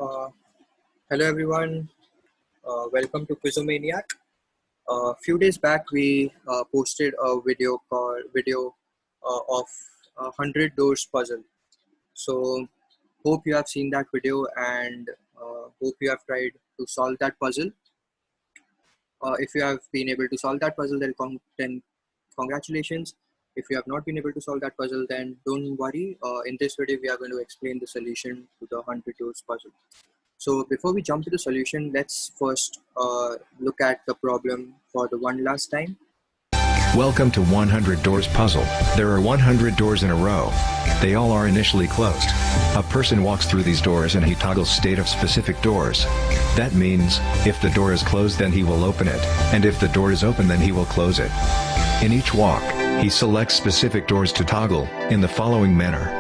Uh, Hello everyone, welcome to Quizomaniac. A few days back, we posted a video of 100 doors puzzle. So hope you have seen that video and hope you have tried to solve that puzzle. If you have been able to solve that puzzle, then congratulations. If you have not been able to solve that puzzle, then don't worry. In this video, we are going to explain the solution to the 100 doors puzzle. So before we jump to the solution, let's first look at the problem for the one last time. Welcome to 100 Doors Puzzle. There are 100 doors in a row. They all are initially closed. A person walks through these doors and he toggles state of specific doors. That means, if the door is closed then he will open it, and if the door is open then he will close it. In each walk, he selects specific doors to toggle, in the following manner.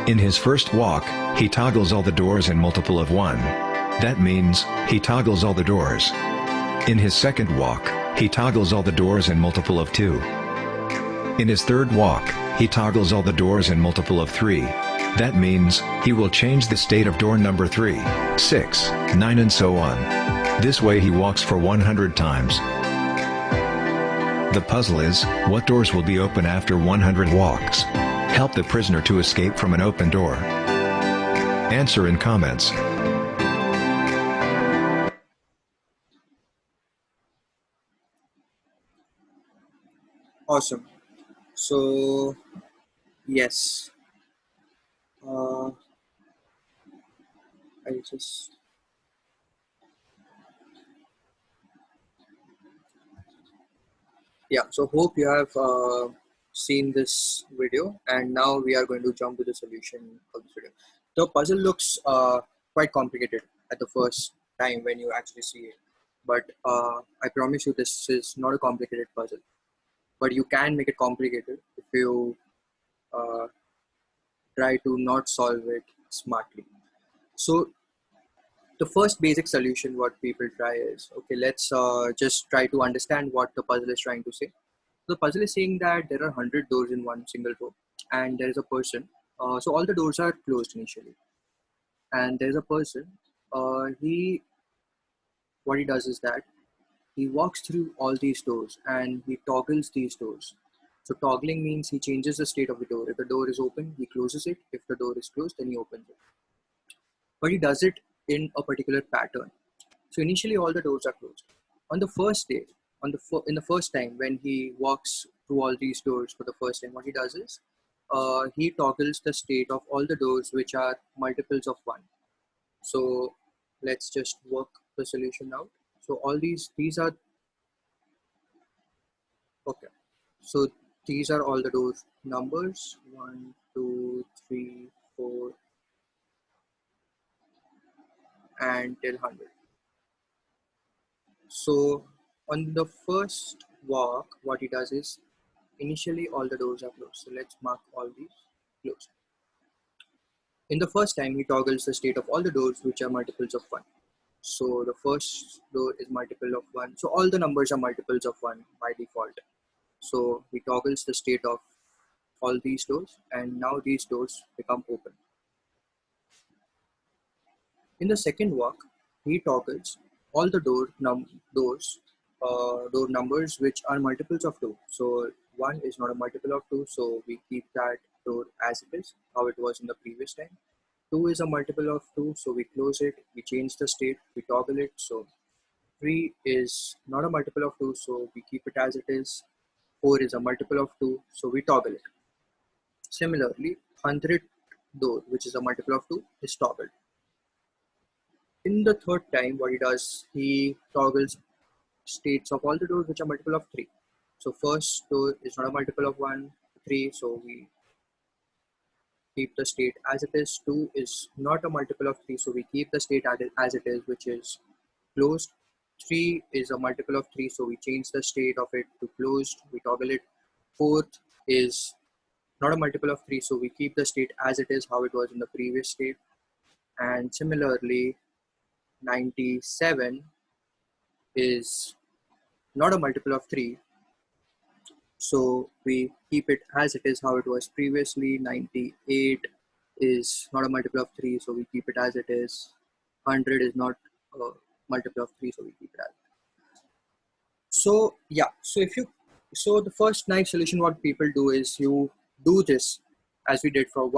In his first walk, he toggles all the doors in multiple of 1. That means, he toggles all the doors. In his second walk, he toggles all the doors in multiple of 2. In his third walk, he toggles all the doors in multiple of 3. That means, he will change the state of door number 3, 6, 9 and so on. This way he walks for 100 times. The puzzle is, what doors will be open after 100 walks? Help the prisoner to escape from an open door. Answer in comments. Awesome. So yes, uh, I just yeah. So hope you have seen this video, and now we are going to jump to the solution of this video. The puzzle looks quite complicated at the first time when you actually see it, but I promise you this is not a complicated puzzle. But you can make it complicated if you uh, try to not solve it smartly. So the first basic solution what people try is, okay, let's just try to understand what the puzzle is trying to say. The puzzle is saying that there are 100 doors in one single row, and there is a person. So all the doors are closed initially, and there is a person. What he does is that he walks through all these doors and he toggles these doors. So toggling means he changes the state of the door. If the door is open, he closes it. If the door is closed, then he opens it. But he does it in a particular pattern. So initially all the doors are closed. On the first day, in the first time when he walks through all these doors for the first time, what he does is he toggles the state of all the doors which are multiples of 1. So let's just work the solution out. So all these are okay. So these are all the doors numbers 1, 2, 3, 4, and till 100. So on the first walk, what he does is initially all the doors are closed. So let's mark all these closed. In the first time, he toggles the state of all the doors which are multiples of 1. So the first door is multiple of 1. So all the numbers are multiples of 1 by default. So he toggles the state of all these doors, and now these doors become open. In the second walk, he toggles all the door numbers which are multiples of 2. So 1 is not a multiple of 2, so we keep that door as it is, how it was in the previous time. 2 is a multiple of 2, so we close it, we change the state, we toggle it. So 3 is not a multiple of 2, so we keep it as it is. 4 is a multiple of 2, so we toggle it. Similarly, 100 door, which is a multiple of 2, is toggled. In the third time, what he does, he toggles states of all the doors which are multiple of 3. So first door is not a multiple of 1, 3, so we keep the state as it is. 2 is not a multiple of 3, so we keep the state as it is, which is closed. 3 is a multiple of 3, so we change the state of it to closed, we toggle it. 4th is not a multiple of 3, so we keep the state as it is, how it was in the previous state. And similarly, 97 is not a multiple of 3, so we keep it as it is, how it was previously. 98 is not a multiple of 3, so we keep it as it is. 100 is not a multiple of 3, so we keep it as. So yeah, so the first nice solution what people do is you do this as we did for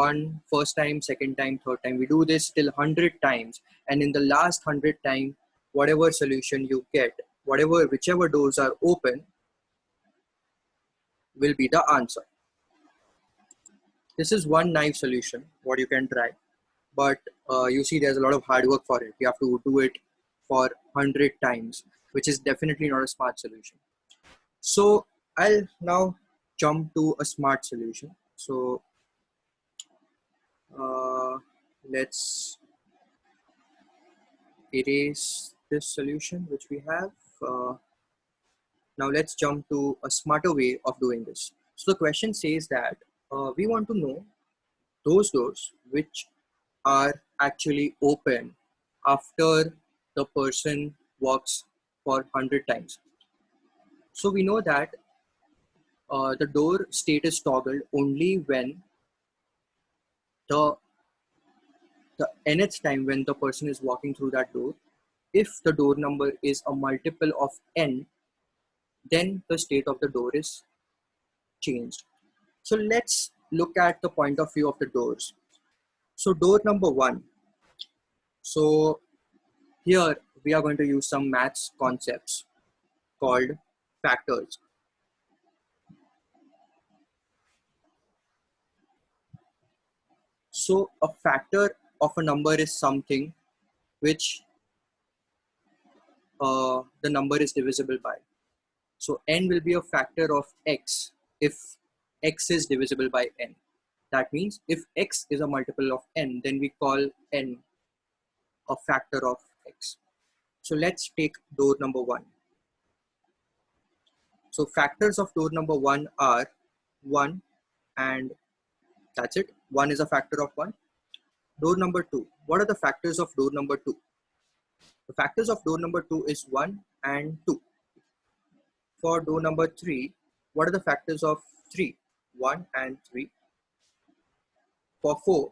first time, second time, third time. We do this till 100 times, and in the last 100 time, whatever solution you get, whichever doors are open will be the answer. This is one nice solution what you can try, but you see there's a lot of hard work for it. You have to do it for 100 times, which is definitely not a smart solution. So I'll now jump to a smart solution. So let's erase this solution which we have. Now let's jump to a smarter way of doing this. So the question says that we want to know those doors which are actually open after the person walks for 100 times. So we know that the door state is toggled only when the nth time when the person is walking through that door. If the door number is a multiple of n, then the state of the door is changed. So let's look at the point of view of the doors. So door number 1. So here we are going to use some maths concepts called factors. So a factor of a number is something which the number is divisible by. So n will be a factor of x if x is divisible by n. That means if x is a multiple of n, then we call n a factor of x. So let's take door number 1. So factors of door number 1 are 1 and that's it. 1 is a factor of 1. Door number 2. What are the factors of door number 2? The factors of door number 2 is 1 and 2. For door number 3, what are the factors of 3? 1 and 3. For 4,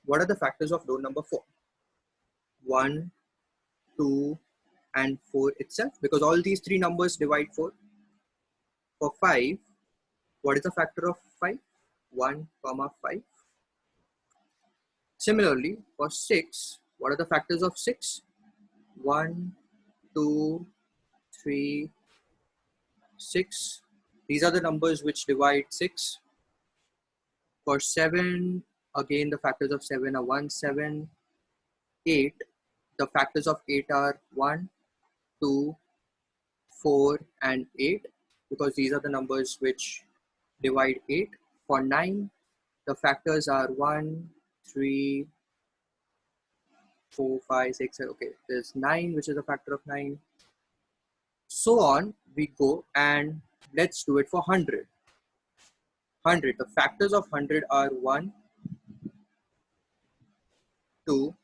what are the factors of door number 4? 1, 2, and 4 itself, because all these three numbers divide 4. For 5, what is the factor of 5? 1, 5. Similarly, for 6, what are the factors of 6? 1, 2, 3, 6. These are the numbers which divide 6. For 7, again the factors of 7 are 1, 7, 8. The factors of 8 are 1, 2, 4, and 8, because these are the numbers which divide 8. For 9, the factors are 1, 3, 4, 5, 6. Okay, there's 9, which is a factor of 9. So on we go, and let's do it for 100. 100. The factors of 100 are 1, 2,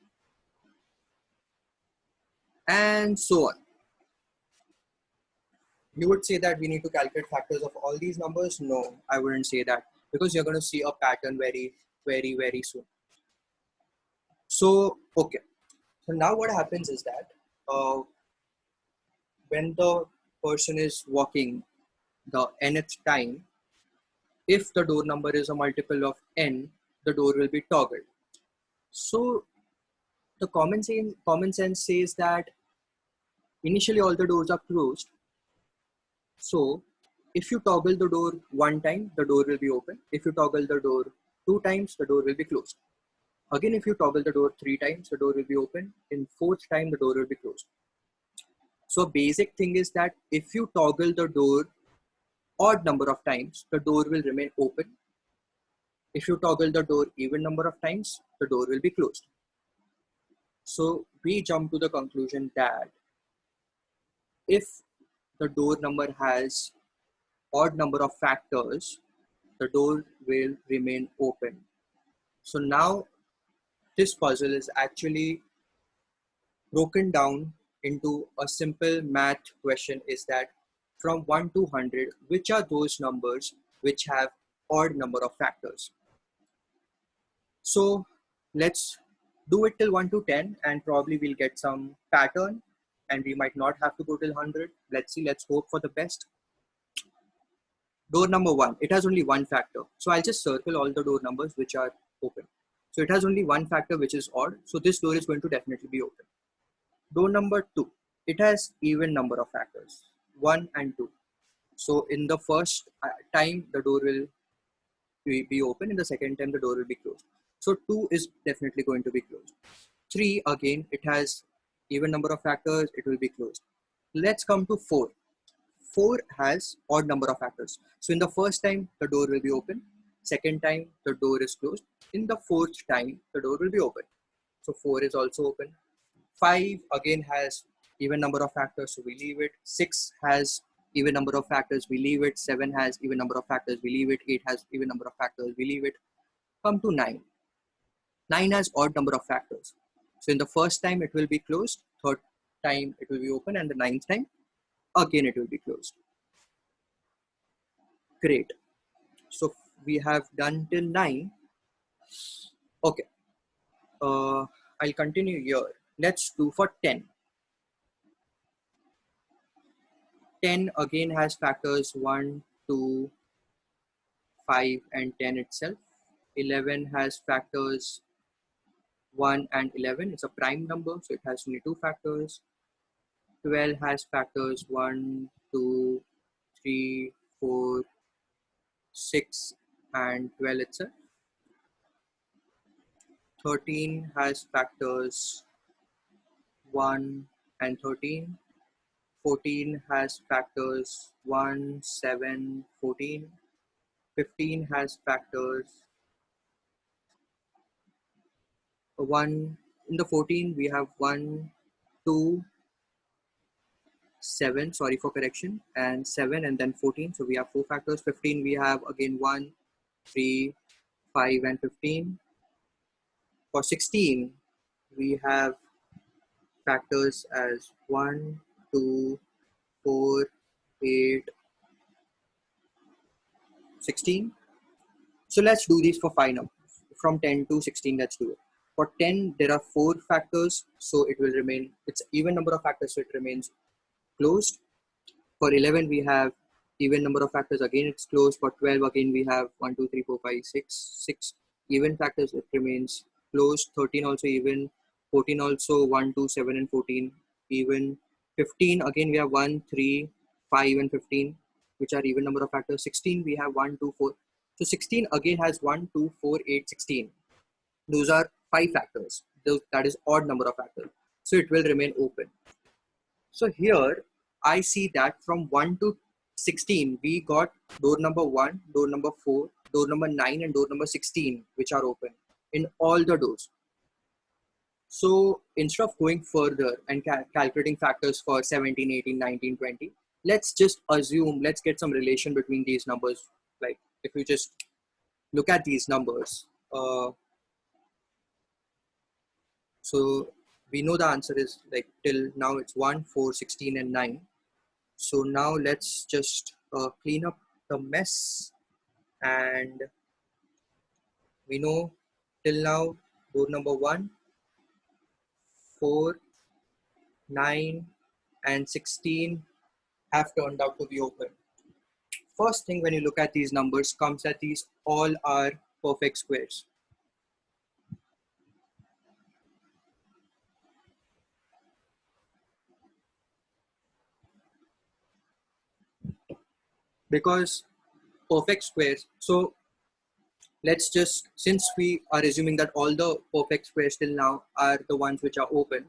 and so on. You would say that we need to calculate factors of all these numbers. No, I wouldn't say that, because you're going to see a pattern very, very, very soon. So, okay. So now what happens is that when the person is walking the nth time, if the door number is a multiple of n, the door will be toggled. So the common sense says that initially all the doors are closed. So if you toggle the door 1 time, the door will be open. If you toggle the door 2 times, the door will be closed. Again, if you toggle the door 3 times, the door will be open. In 4th time, the door will be closed. So basic thing is that if you toggle the door odd number of times, the door will remain open. If you toggle the door even number of times, the door will be closed. So we jump to the conclusion that if the door number has odd number of factors, the door will remain open. So now this puzzle is actually broken down into a simple math question, is that from 1 to 100, which are those numbers which have odd number of factors? So Let's do it till 1 to 10 and probably we'll get some pattern and we might not have to go till 100. Let's see, let's hope for the best. Door number 1, it has only one factor. So I'll just circle all the door numbers which are open. So it has only one factor which is odd. So this door is going to definitely be open. Door number 2, it has even number of factors, 1 and 2. So in the first time the door will be open, in the second time the door will be closed. So 2 is definitely going to be closed. 3, again, it has even number of factors, it will be closed. Let's come to 4. 4 has odd number of factors. So in the first time, the door will be open. Second time, the door is closed. In the fourth time, the door will be open. So 4 is also open. 5 again has even number of factors, so we leave it. 6 has even number of factors, we leave it. 7 has even number of factors, we leave it. 8 has even number of factors, we leave it. Come to 9. 9 has odd number of factors. So in the first time, it will be closed. Third time, it will be open. And the ninth time, again, it will be closed. Great. So we have done till 9. Okay. I'll continue here. Let's do for 10. 10 again has factors 1, 2, 5 and 10 itself. 11 has factors 1 and 11. It's a prime number, so it has only 2 factors. 12 has factors 1, 2, 3, 4, 6 and 12 itself. 13 has factors 1 and 13. 14 has factors 1, 7, 14. 15 has factors 1. In the 14, we have 1, 2, 7, sorry for correction, and 7 and then 14. So we have 4 factors. 15, we have again 1, 3, 5 and 15. For 16, we have factors as 1, 2, 4, 8, 16. So let's do these for 5 numbers. From 10 to 16, let's do it. For 10, there are 4 factors, so it will remain, it's even number of factors, so it remains closed. For 11, we have even number of factors, again it's closed. For 12, again we have 1, 2, 3, 4, 5, 6 even factors, it remains closed. 13 also even. 14 also 1, 2, 7 and 14 even. 15, again we have 1, 3, 5 and 15, which are even number of factors. 16, we have 1, 2, 4. So 16 again has 1, 2, 4, 8, 16. Those are 5 factors. That is odd number of factors. So it will remain open. So here I see that from 1 to 16, we got door number 1, door number 4, door number 9 and door number 16, which are open in all the doors. So instead of going further and calculating factors for 17, 18, 19, 20, let's just assume, let's get some relation between these numbers. Like if you just look at these numbers, so we know the answer is like till now it's 1, 4, 16 and 9. So now let's just clean up the mess, and we know till now door number 1, 4, 9 and 16 have turned out to be open. First thing when you look at these numbers comes that these all are perfect squares. Because perfect squares, so let's just, since we are assuming that all the perfect squares till now are the ones which are open,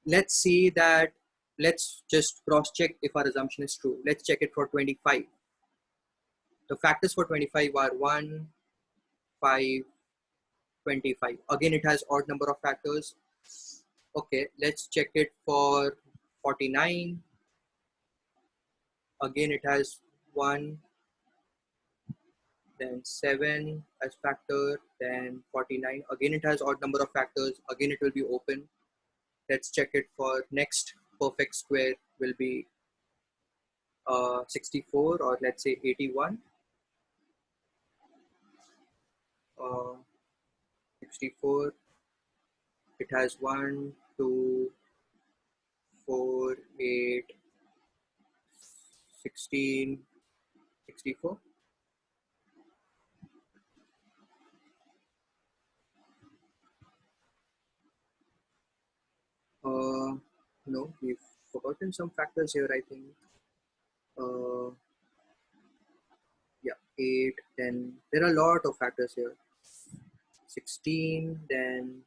let's see that, let's just cross check if our assumption is true. Let's check it for 25. The factors for 25 are 1, 5, 25. Again, it has odd number of factors. Okay, let's check it for 49. Again, it has 1, then 7 as factor, then 49. Again, it has odd number of factors. Again, it will be open. Let's check it for next perfect square will be 64, or let's say 81. 64. It has 1, 2, 4, 8, 16, 64. No, we've forgotten some factors here, I think. Uh, yeah, 8, 10. There are a lot of factors here. 16, then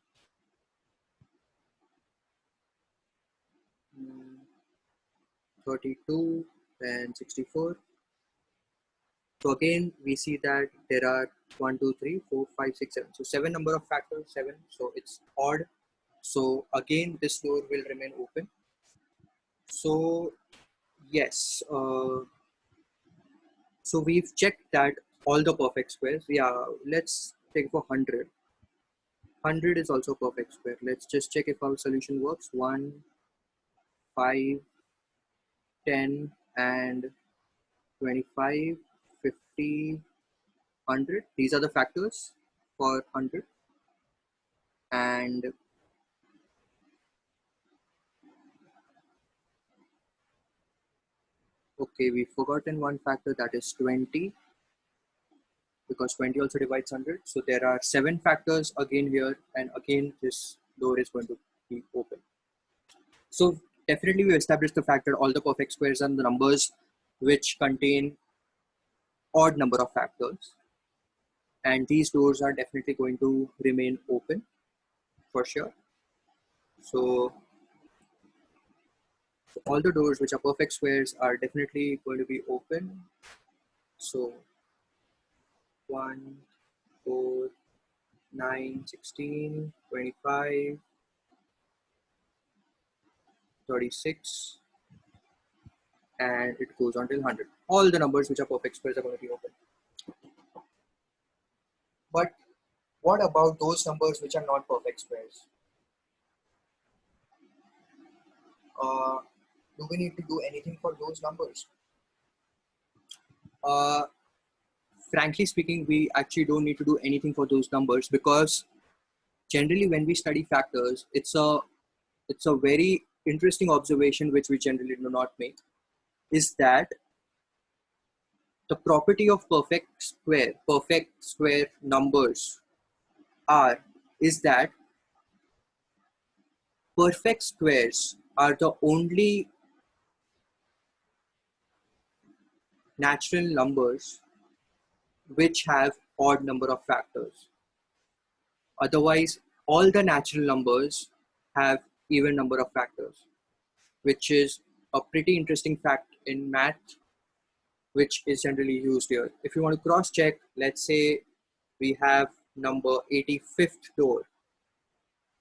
32, then 64. So again, we see that there are 1, 2, 3, 4, 5, 6, 7. So 7 number of factors, 7. So it's odd. So again, this door will remain open. So yes, so we've checked that all the perfect squares. Yeah, let's take for 100. 100 is also perfect square. Let's just check if our solution works. 1, 5, 10, and 25, 50, 100. These are the factors for 100. And okay, we've forgotten one factor, that is 20, because 20 also divides 100. So there are 7 factors again here, and again this door is going to be open. So definitely we established the fact that all the perfect squares are the numbers which contain odd number of factors, and these doors are definitely going to remain open for sure. So all the doors which are perfect squares are definitely going to be open. So 1, 4, 9, 16, 25, 36, and it goes on till 100. All the numbers which are perfect squares are going to be open. But what about those numbers which are not perfect squares? Uh, do we need to do anything for those numbers? Uh, Frankly speaking, we actually don't need to do anything for those numbers, because generally when we study factors, it's a very interesting observation which we generally do not make, is that the property of perfect square numbers are, is that perfect squares are the only natural numbers which have odd number of factors. Otherwise, all the natural numbers have even number of factors, which is a pretty interesting fact in math, which is generally used here. If you want to cross check, let's say we have number 85th door,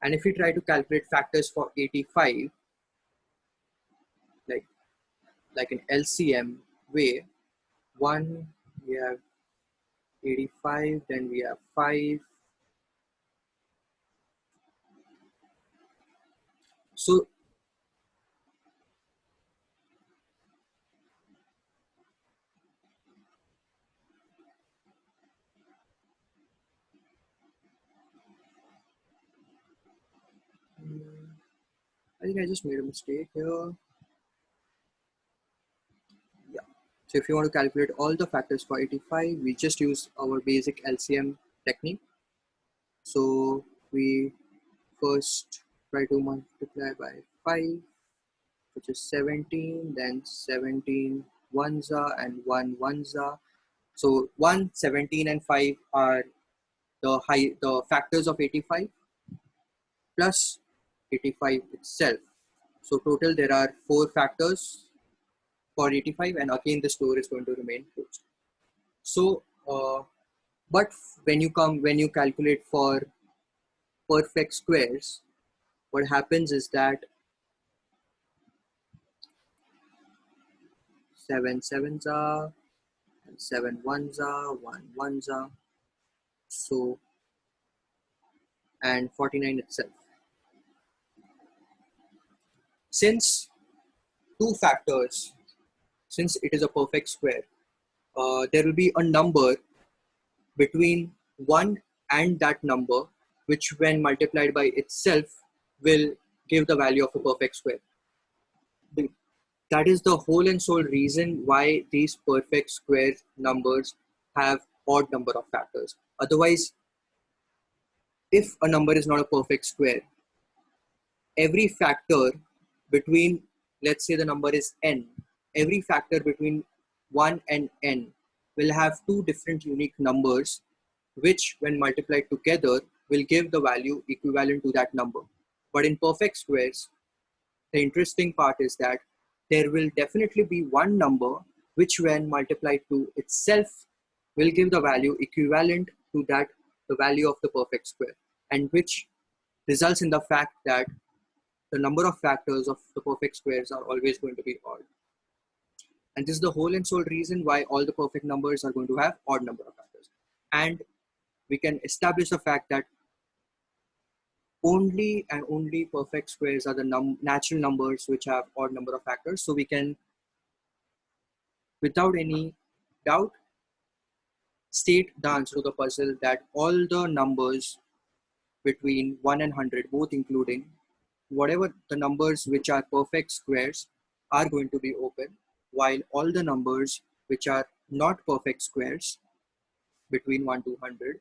and if we try to calculate factors for 85, like an LCM way, 1, we have 85, then we have 5. So I think I just made a mistake here. Yeah. So if you want to calculate all the factors for 85, we just use our basic LCM technique. So we first try to multiply by 5, which is 17, then 17 ones are and 1 ones are. So 1, 17, and 5 are the factors of 85 plus 85 itself. So total there are 4 factors for 85, and again the store is going to remain closed. So but when you calculate for perfect squares, what happens is that 7 sevens are, and 7 ones are, 1 ones are, so, and 49 itself. Since two factors, since it is a perfect square, there will be a number between 1 and that number which when multiplied by itself will give the value of a perfect square. That is the whole and sole reason why these perfect square numbers have odd number of factors. Otherwise, if a number is not a perfect square, every factor between, let's say the number is n, every factor between 1 and n will have two different unique numbers, which when multiplied together will give the value equivalent to that number. But in perfect squares, the interesting part is that there will definitely be one number which when multiplied to itself will give the value equivalent to that the value of the perfect square, and which results in the fact that the number of factors of the perfect squares are always going to be odd. And this is the whole and sole reason why all the perfect numbers are going to have odd number of factors. And we can establish the fact that only and only perfect squares are the natural numbers which have odd number of factors. So we can, without any doubt, state the answer to the puzzle that all the numbers between 1 and 100, both including whatever the numbers which are perfect squares, are going to be open, while all the numbers which are not perfect squares between 1 to 100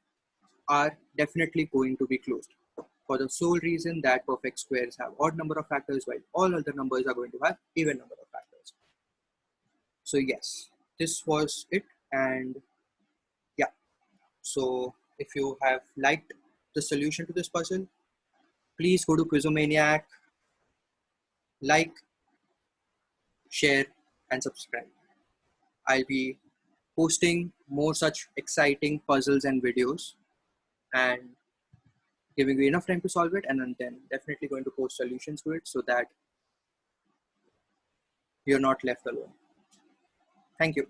are definitely going to be closed, for the sole reason that perfect squares have odd number of factors while all other numbers are going to have even number of factors. So yes, this was it. And yeah, so if you have liked the solution to this puzzle, please go to Quizomaniac, like, share, and subscribe. I'll be posting more such exciting puzzles and videos and giving you enough time to solve it, and then definitely going to post solutions to it so that you're not left alone. Thank you.